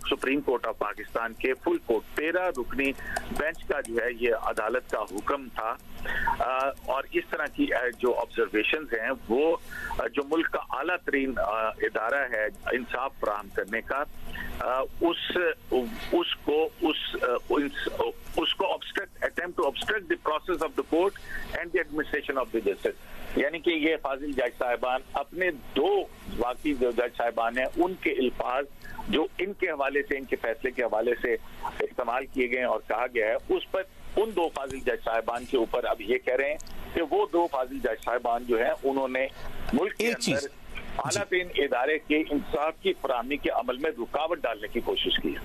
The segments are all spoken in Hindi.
सुप्रीम कोर्ट ऑफ पाकिस्तान के फुल कोर्ट 13 रुकनी बेंच का जो है ये अदालत का हुक्म था। और इस तरह की जो ऑब्जर्वेशंस हैं वो जो मुल्क का आला तरीन इदारा है इंसाफ फराहम करने का, उसको attempt to obstruct the process of the court and the administration of the justice, यानी कि ये फाजिल जज साहिबान अपने दो बाकी जो जज साहिबान हैं उनके अल्फाज जो इनके हवाले से, इनके फैसले के हवाले से इस्तेमाल किए गए और कहा गया है, उस पर उन दो फाजिल जज साहिबान के ऊपर अब ये कह रहे हैं कि वो दो फाजिल जज साहिबान जो है उन्होंने मुल्क के अंदर आला तरीन इदारे के इंसाफ की फराहमी के अमल में रुकावट डालने की कोशिश की है।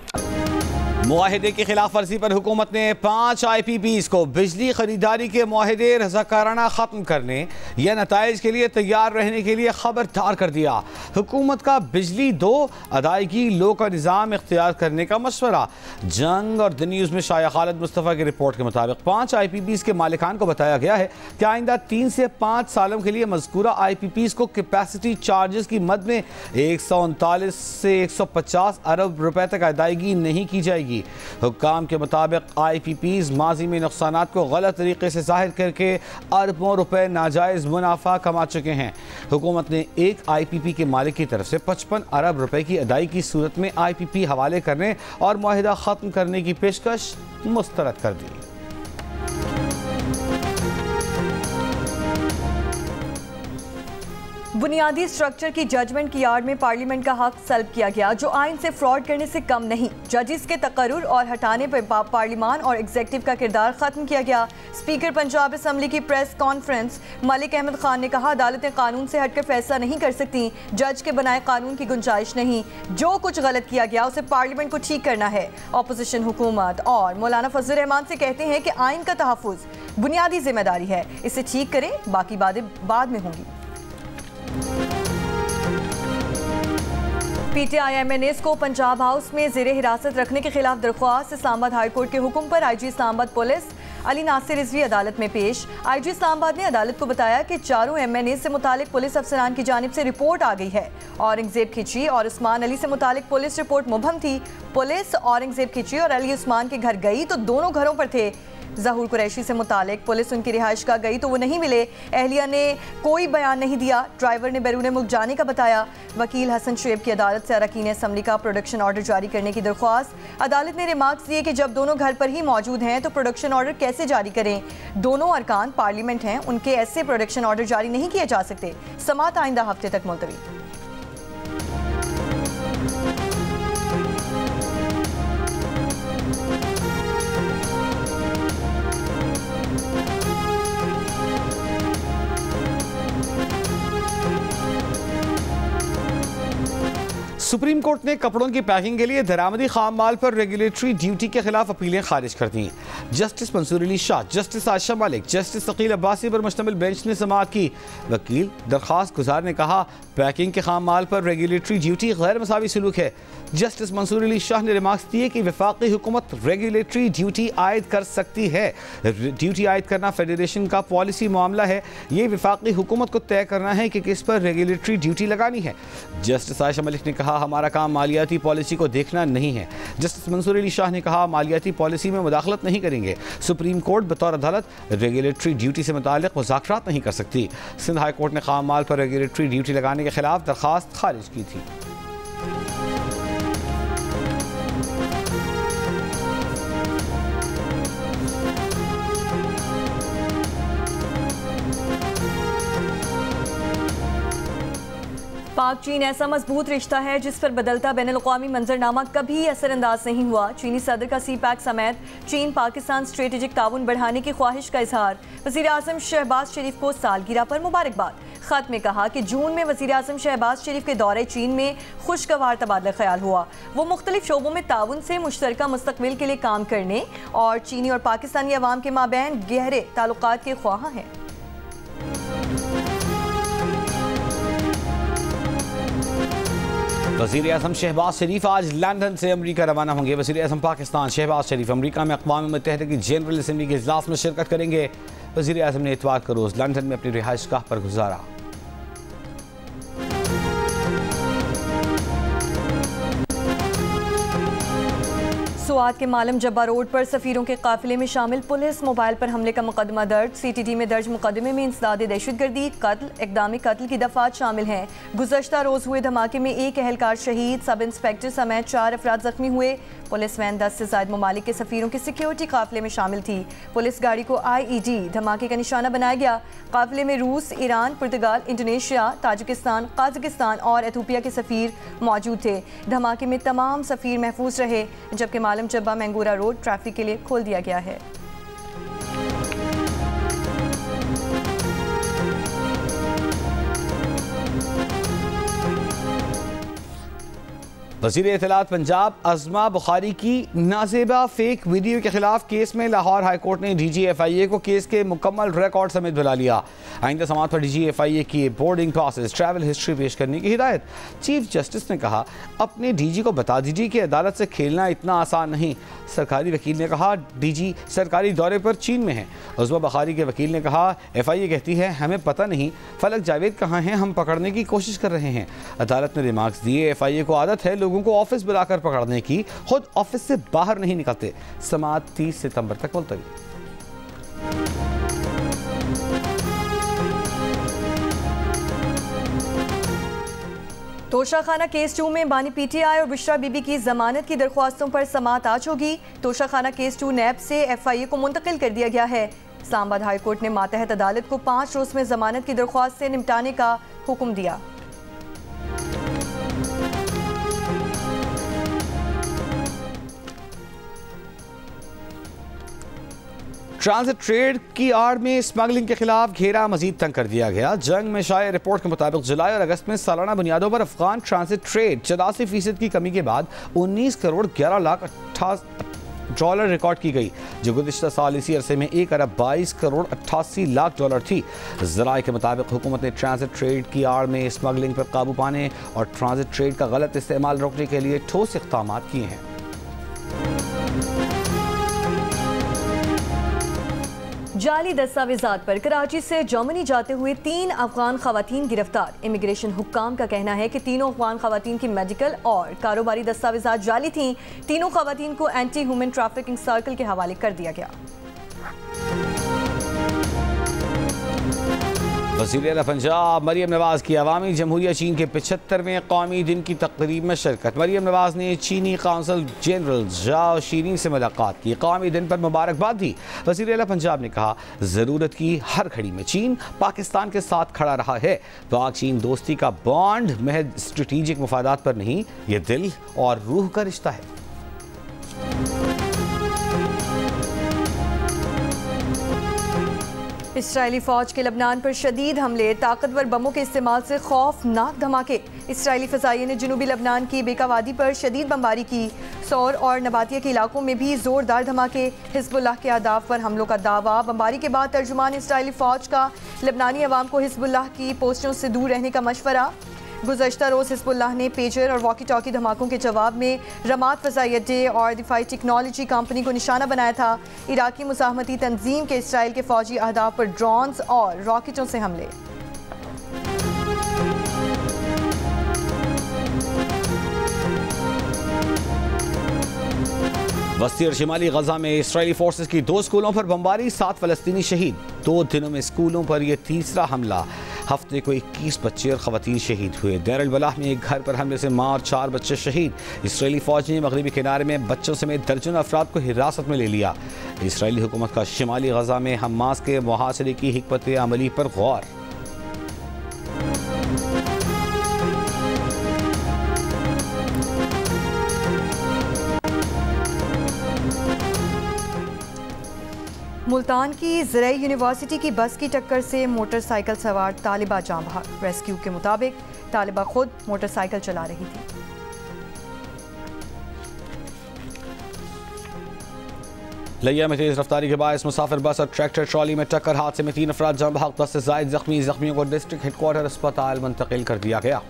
मुआहिदे की खिलाफ वर्जी पर हुकूमत ने 5 IPPs को बिजली खरीदारी के मुआहिदे रज़ाकाराना खत्म करने या नताइज के लिए तैयार रहने के लिए खबरदार कर दिया। हुकूमत का बिजली 2 अदायगी लो का निज़ाम इख्तियार करने का मशवरा। जंग और द न्यूज़ में शाया खालिद मुस्तफ़ा की रिपोर्ट के मुताबिक 5 IPPs के मालिकान को बताया गया है कि आइंदा 3 से 5 सालों के लिए मज़कूरा IPPs को कैपेसिटी चार्जेस की मद में 139 से 150 अरब रुपए तक अदायगी नहीं की जाएगी। हुक्काम के मुताबिक IPPs माजी में नुकसानात को गलत तरीके से जाहिर करके अरबों रुपए नाजायज मुनाफा कमा चुके हैं। हुकूमत ने एक IPP के मालिक की तरफ से 55 अरब रुपए की अदायगी की सूरत में IPP हवाले करने और मुआहिदा खत्म करने की पेशकश मुस्तरद कर दी। बुनियादी स्ट्रक्चर की जजमेंट की यार्ड में पार्लियामेंट का हक सल्ब किया गया, जो आइन से फ्रॉड करने से कम नहीं। जजिस के तकर्रुर और हटाने पर पार्लियामान और एग्जीक्यूटिव का किरदार खत्म किया गया। स्पीकर पंजाब असम्बली की प्रेस कॉन्फ्रेंस मलिक अहमद खान ने कहा, अदालतें कानून से हटकर फैसला नहीं कर सकती, जज के बनाए कानून की गुंजाइश नहीं। जो कुछ गलत किया गया उसे पार्लियामेंट को ठीक करना है। अपोजिशन हुकूमत और मौलाना फजल रहमान से कहते हैं कि आइन का तहफ़्फ़ुज़ बुनियादी जिम्मेदारी है, इसे ठीक करें, बाकी बातें बाद में होंगी। PTI MNAs को पंजाब हाउस में ज़ेरे हिरासत रखने के खिलाफ दरख्वास्त। इस्लामाबाद हाई कोर्ट के हुक्म पर IG इस्लामाबाद पुलिस अली नासिर रिजवी अदालत में पेश। IG इस्लामाबाद ने अदालत को बताया कि चारों MNAs से मुतालिक पुलिस अफसरान की जानिब से रिपोर्ट आ गई है। औरंगजेब खिची और उस्मान अली से मुतालिक पुलिस रिपोर्ट मुबहम थी। पुलिस औरंगजेब खिची और अली उस्मान के घर गई तो दोनों घरों पर थे। ज़हूर कुरैशी से मुतालिक पुलिस उनकी रिहाइश का गई तो वो नहीं मिले। एहलिया ने कोई बयान नहीं दिया। ड्राइवर ने बैरून मुल्क जाने का बताया। वकील हसन शुएब की अदालत से अरकान असम्बली का प्रोडक्शन ऑर्डर जारी करने की दरख्वास्त। अदालत ने रिमार्क्स दिए कि जब दोनों घर पर ही मौजूद हैं तो प्रोडक्शन ऑर्डर कैसे जारी करें। दोनों अरकान पार्लियामेंट हैं, उनके ऐसे प्रोडक्शन ऑर्डर जारी नहीं किए जा सकते। समाअत आइंदा हफ्ते तक मुलतवी। सुप्रीम कोर्ट ने कपड़ों की पैकिंग के लिए दरामदी खाम माल पर रेगुलेटरी ड्यूटी के खिलाफ अपीलें खारिज कर दी। Justice Mansoor Ali Shah, justice Ayesha Malik, justice Aqeel Abbasi पर मुश्तमिल बेंच ने समाअत की। वकील दरख्वास्त गुजार ने कहा, पैकिंग के खाम माल पर रेगुलेटरी ड्यूटी गैर मसावी सलूक है। जस्टिस मंसूर अली शाह ने रिमार्क्स दिए कि वफाकी हुकूमत रेगुलेटरी ड्यूटी आयद कर सकती है। ड्यूटी आयद करना फेडरेशन का पॉलिसी मामला है। ये वफाकी हुकूमत को तय करना है कि किस पर रेगुलेटरी ड्यूटी लगानी है। जस्टिस आयशा मलिक ने कहा, हमारा काम मालियाती पॉलिसी को देखना नहीं है। जस्टिस मंसूर अली शाह ने कहा, मालियाती पॉलिसी में मुदाखलत नहीं करेंगे। सुप्रीम कोर्ट बतौर अदालत रेगुलेटरी ड्यूटी से मुताल्लिक मुज़ाकरात नहीं कर सकती। सिंध हाई कोर्ट ने खाम माल पर रेगुलेटरी ड्यूटी लगाने के खिलाफ दरख्वास्त खारिज की थी। पाक चीन ऐसा मजबूत रिश्ता है जिस पर बदलता बैनुल-अक़वामी मंजरनामा कभी असरअंदाज नहीं हुआ। चीनी सदर का CPEC समेत चीन पाकिस्तान स्ट्रेटेजिक ताउन बढ़ाने की ख्वाहिश का इजहार। वज़ीर आज़म शहबाज शरीफ को सालगिरह पर मुबारकबाद। खत में कहा कि जून में वज़ीर आज़म शहबाज शरीफ के दौरे चीन में खुशगवार तबादला ख्याल हुआ। वो मुख्तलिफ शोबों में ताउन से मुश्तरका मुस्तक़बिल के लिए काम करने और चीनी और पाकिस्तानी अवाम के माबैन गहरे ताल्लुकात के ख्वाह हैं। वज़ीर आज़म शहबाज शरीफ आज लंदन से अमरीका रवाना होंगे। वज़ीर आज़म पाकिस्तान शहबाज शरीफ अमरीका में अक़वाम मुत्तहिदा की जनरल असम्बली के इजलास में शिरकत करेंगे। वज़ीर आज़म ने इतवार का रोज़ लंदन में अपनी रिहाइशगाह पर गुजारा। सूआत के मालम जब्बा रोड पर सफीरों के काफिले में शामिल पुलिस मोबाइल पर हमले का मुकदमा दर्ज। CTD में दर्ज मुकदमे में इंसदाद दहशतगर्दी, कत्ल, इक़दाम कत्ल की दफात शामिल हैं। गुज़श्ता रोज हुए धमाके में एक अहलकार शहीद, सब इंस्पेक्टर समेत 4 अफराद जख्मी हुए। पुलिस वैन 10 से ज़ायद ममालिक के सफीरों के सिक्योरिटी काफिले में शामिल थी। पुलिस गाड़ी को IED धमाके का निशाना बनाया गया। काफिले में रूस, ईरान, पुर्तगाल, इंडोनेशिया, ताजिकिस्तान, कजाकिस्तान और एथोपिया के सफीर मौजूद थे। धमाके में तमाम सफीर महफूज रहे, जबकि मालम जब्बा मैंगूरा रोड ट्रैफिक के लिए खोल दिया गया है। वज़ीर इत्तलात पंजाब अज़मा बुखारी की नाज़ेबा फेक वीडियो के खिलाफ केस में लाहौर हाई कोर्ट ने DG FIA को केस के मुकम्मल रिकॉर्ड समेत बुला लिया। आइंदा समाअत पर DG FIA की बोर्डिंग पासेस, ट्रैवल हिस्ट्री पेश करने की हिदायत। चीफ जस्टिस ने कहा, अपने DG को बता दीजिए कि अदालत से खेलना इतना आसान नहीं। सरकारी वकील ने कहा, DG सरकारी दौरे पर चीन में है। अज़मा बुखारी के वकील ने कहा, FIA कहती है हमें पता नहीं फलक जावेद कहाँ हैं, हम पकड़ने की कोशिश कर रहे हैं। अदालत ने रिमार्क्स दिए, FIA को आदत है लोगों को ऑफिस बुलाकर पकड़ने की, खुद ऑफिस से बाहर नहीं निकलते। समाअत 30 सितंबर तक मुलतवी। तोशाखाना केस 2 में बानी PTI और बुशरा बीबी की जमानत की दरख्वास्तों पर समाअत आज होगी। तोशाखाना केस 2 नैब से FIA को मुंतकिल कर दिया गया है। इस्लामाबाद हाई कोर्ट ने मातहत अदालत को 5 रोज में जमानत की दरख्वास्त से निपटाने का हुक्म दिया। ट्रांजिट ट्रेड की आड़ में स्मगलिंग के खिलाफ घेरा मजीद तंग कर दिया गया। जंग में शाया रिपोर्ट के मुताबिक जुलाई और अगस्त में सालाना बुनियादों पर अफगान ट्रांजिट ट्रेड 84% की कमी के बाद 19 करोड़ 11 लाख $88 रिकॉर्ड की गई, जो गुज़िश्ता साल इसी अरसे में 1 अरब 22 करोड़ 88 लाख डॉलर थी। ज़राए के मुताबिक हुकूमत ने ट्रांजिट ट्रेड की आड़ में स्मगलिंग पर काबू पाने और ट्रांजिट ट्रेड का गलत इस्तेमाल रोकने के लिए ठोस इक़दाम किए हैं। जाली दस्तावेजात पर कराची से जर्मनी जाते हुए 3 अफगान खवातीन गिरफ्तार। इमिग्रेशन हुक्काम का कहना है कि तीनों अफगान खवातीन की मेडिकल और कारोबारी दस्तावेजात जाली थीं। तीनों खवातीन को एंटी ह्यूमन ट्रैफिकिंग सर्कल के हवाले कर दिया गया। वज़ीर पंजाब मरियम नवाज की अवामी जमहूरिया चीन के 75वें कौमी दिन की तकरीब में शिरकत। मरियम नवाज ने चीनी काउंसिल जनरल जाओ शीनी से मुलाकात की, कौमी दिन पर मुबारकबाद दी। वज़ीर पंजाब ने कहा, ज़रूरत की हर घड़ी में चीन पाकिस्तान के साथ खड़ा रहा है। पाक चीन दोस्ती का बॉन्ड महज स्ट्रेटेजिक मफादात पर नहीं, ये दिल और रूह का रिश्ता है। इसराइली फौज के लबनान पर शदीद हमले, ताकतवर बमों के इस्तेमाल से खौफनाक धमाके। इसराइली फ़ज़ाइये ने जनूबी लबनान की बेका वादी पर शदीद बमबारी की। सौर और नबातिया के इलाकों में भी ज़ोरदार धमाके। हिज़्बुल्लाह के अहदाफ पर हमलों का दावा। बमबारी के बाद तर्जुमान इसराइली फ़ौज का लबनानी अवाम को हिज़्बुल्लाह की पोस्टों से दूर रहने का मशवरा। गुज़श्ता रोज़ हिज़्बुल्लाह ने पेजर और वॉकी टॉकी धमाकों के जवाब में रमाद फ़ज़ाई अड्डे और दिफाई टेक्नोलॉजी कंपनी को निशाना बनाया था। इराकी मुज़ाहमती तंजीम के इसराइल के फ़ौजी अहदाफ पर ड्रोन्स और रॉकेटों से हमले। वस्ती और शिमाली गजा में इसराइली फोर्सेस की 2 स्कूलों पर बमबारी, 7 फ़लस्तीनी शहीद। 2 दिनों में स्कूलों पर यह तीसरा हमला। हफ्ते को 21 बच्चे और ख़वातीन शहीद हुए। देर अल बलाह में एक घर पर हमले से मार, 4 बच्चे शहीद। इसराइली फ़ौज ने मगरबी किनारे में बच्चों समेत दर्जनों अफराद को हिरासत में ले लिया। इसराइली हुकूमत का शिमाली गजा में हमास के मुहासरे की हिकमत अमली पर गौर। मुल्तान की ज़राई यूनिवर्सिटी की बस की टक्कर से मोटरसाइकिल सवार तालिबा जान बहक। रेस्क्यू के मुताबिक तालिबा खुद मोटरसाइकिल चला रही थी। लिया में तेज रफ्तारी के बायस मुसाफिर बस और ट्रैक्टर ट्रॉली में टक्कर, हादसे में 3 अफराद जान बहक, 10 से ज़ायद जख्मी। जख्मियों को डिस्ट्रिक्ट हेडक्वार्टर अस्पताल मुंतकिल कर दिया गया।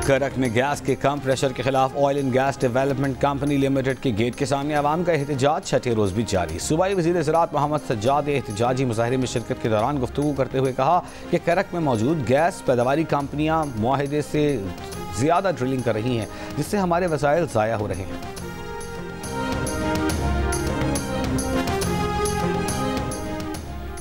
करक में गैस के कम प्रेशर के खिलाफ oil and gas development company limited के गेट के सामने आवाम का एहतजाज 6ठे रोज भी जारी। सूबाई वज़ीर ज़राअत मोहम्मद सज्जाद ने एहतजाजी मुजाहरे में शिरकत के दौरान गुफ्तगू करते हुए कहा कि करक में मौजूद गैस पैदावारी कंपनियां मुआहदे से ज़्यादा ड्रिलिंग कर रही हैं, जिससे हमारे वसाइल ज़ाया हो रहे हैं।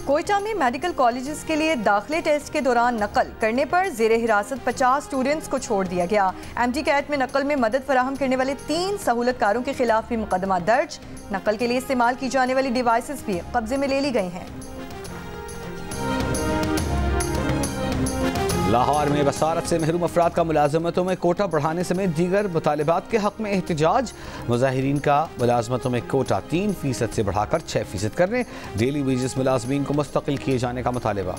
कोयटा में मेडिकल कॉलेजेस के लिए दाखिले टेस्ट के दौरान नकल करने पर जेर हिरासत 50 स्टूडेंट्स को छोड़ दिया गया। एमटी कैट में नकल में मदद फराहम करने वाले 3 सहूलतकारों के खिलाफ भी मुकदमा दर्ज। नकल के लिए इस्तेमाल की जाने वाली डिवाइसेस भी कब्जे में ले ली गई हैं। लाहौर में बसारत से महरूम अफराद का मुलाजमतों में कोटा बढ़ाने समेत दीगर मुतालिबात के हक में एहतजाज। मुजाहिरीन का मुलाजमतों में कोटा 3% से बढ़ाकर 6% करने, डेली वेजेस मुलाजमीन को मुस्तकिल किए जाने का मुतालिबा।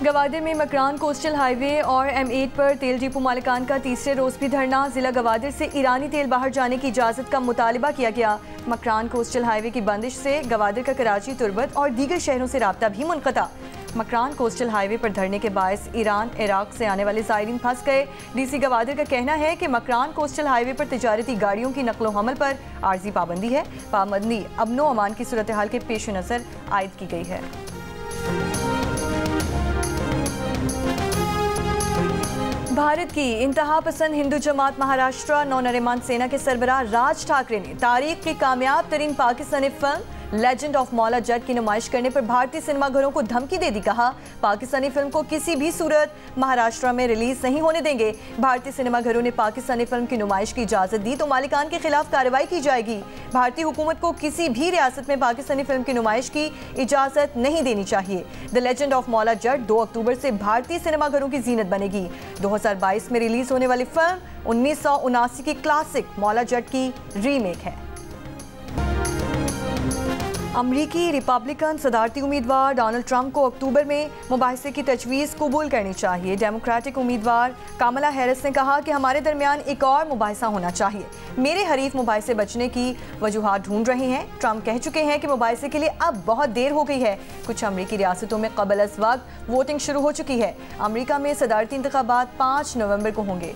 गवादर में मकरान कोस्टल हाईवे और M8 पर तेल डिपो मालिकान का तीसरे रोज भी धरना। जिला गवादर से ईरानी तेल बाहर जाने की इजाज़त का मुतालिबा किया गया। मकरान कोस्टल हाईवे की बंदिश से गवादर का कराची, तुर्बत और दीगर शहरों से राब्ता भी मुनक़ता। मकरान कोस्टल हाईवे पर धरने के बायस ईरान, इराक से आने वाले ज़ायरीन फंस गए। DC गवादर का कहना है कि मकरान कोस्टल हाईवे पर तिजारती गाड़ियों की नकलो हमल पर आर्जी पाबंदी है। पाबंदी अमनो अमान की सूरत हाल के पेश नज़र आयद की गई है। भारत की इंतहा पसंद हिंदू जमात महाराष्ट्र नौनरिमान सेना के सरबराह राज ठाकरे ने तारीख की कामयाब तरीन Pakistani film legend of Maula Jatt की नुमाइश करने पर भारतीय सिनेमाघरों को धमकी दे दी। कहा, पाकिस्तानी फिल्म को किसी भी सूरत महाराष्ट्र में रिलीज नहीं होने देंगे। भारतीय सिनेमाघरों ने पाकिस्तानी फिल्म की नुमाइश की इजाजत दी तो मालिकान के खिलाफ कार्रवाई की जाएगी। भारतीय हुकूमत को किसी भी रियासत में पाकिस्तानी फिल्म की नुमाइश की इजाजत नहीं देनी चाहिए। The legend of Maula Jatt 2 अक्टूबर से भारतीय सिनेमाघरों की जीनत बनेगी। 2022 में रिलीज होने वाली फिल्म 1979 की क्लासिक मौला जट की रीमेक है। अमरीकी रिपब्लिकन सदारती उम्मीदवार डोनाल्ड ट्रंप को अक्टूबर में मुबाहिसे की तजवीज़ कबूल करनी चाहिए। डेमोक्रेटिक उम्मीदवार कामला हैरिस ने कहा कि हमारे दरमियान एक और मुबाहिसा होना चाहिए। मेरे हरीफ मुबाहिसे बचने की वजूहात ढूंढ रहे हैं। ट्रंप कह चुके हैं कि मुबाहिसे के लिए अब बहुत देर हो गई है। कुछ अमरीकी रियासतों में क़ब्ल अज़ वक्त वोटिंग शुरू हो चुकी है। अमरीका में सदारती इंतखाबात 5 नवंबर को होंगे।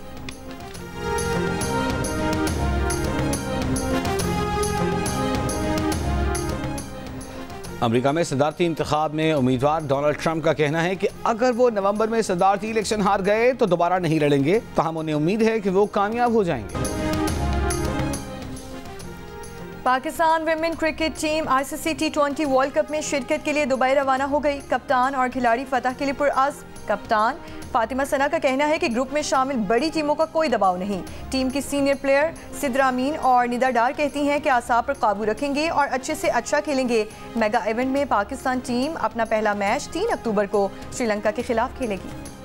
अमेरिका में सदारती इंतखाब में उम्मीदवार डोनाल्ड ट्रंप का कहना है कि अगर वो नवंबर में सदारती इलेक्शन हार गए तो दोबारा नहीं लड़ेंगे, ताहम उन्हें उम्मीद है कि वो कामयाब हो जाएंगे। Pakistan women cricket team ICC T20 world cup में शिरकत के लिए दुबई रवाना हो गई। कप्तान और खिलाड़ी फतह के लिए पुरअज़्म। कप्तान फातिमा सना का कहना है कि ग्रुप में शामिल बड़ी टीमों का कोई दबाव नहीं। टीम की सीनियर प्लेयर सिद्रा अमीन और निदा डार कहती हैं कि आसाब पर काबू रखेंगे और अच्छे से अच्छा खेलेंगे। मेगा इवेंट में पाकिस्तान टीम अपना पहला मैच 3 अक्टूबर को श्रीलंका के खिलाफ खेलेगी।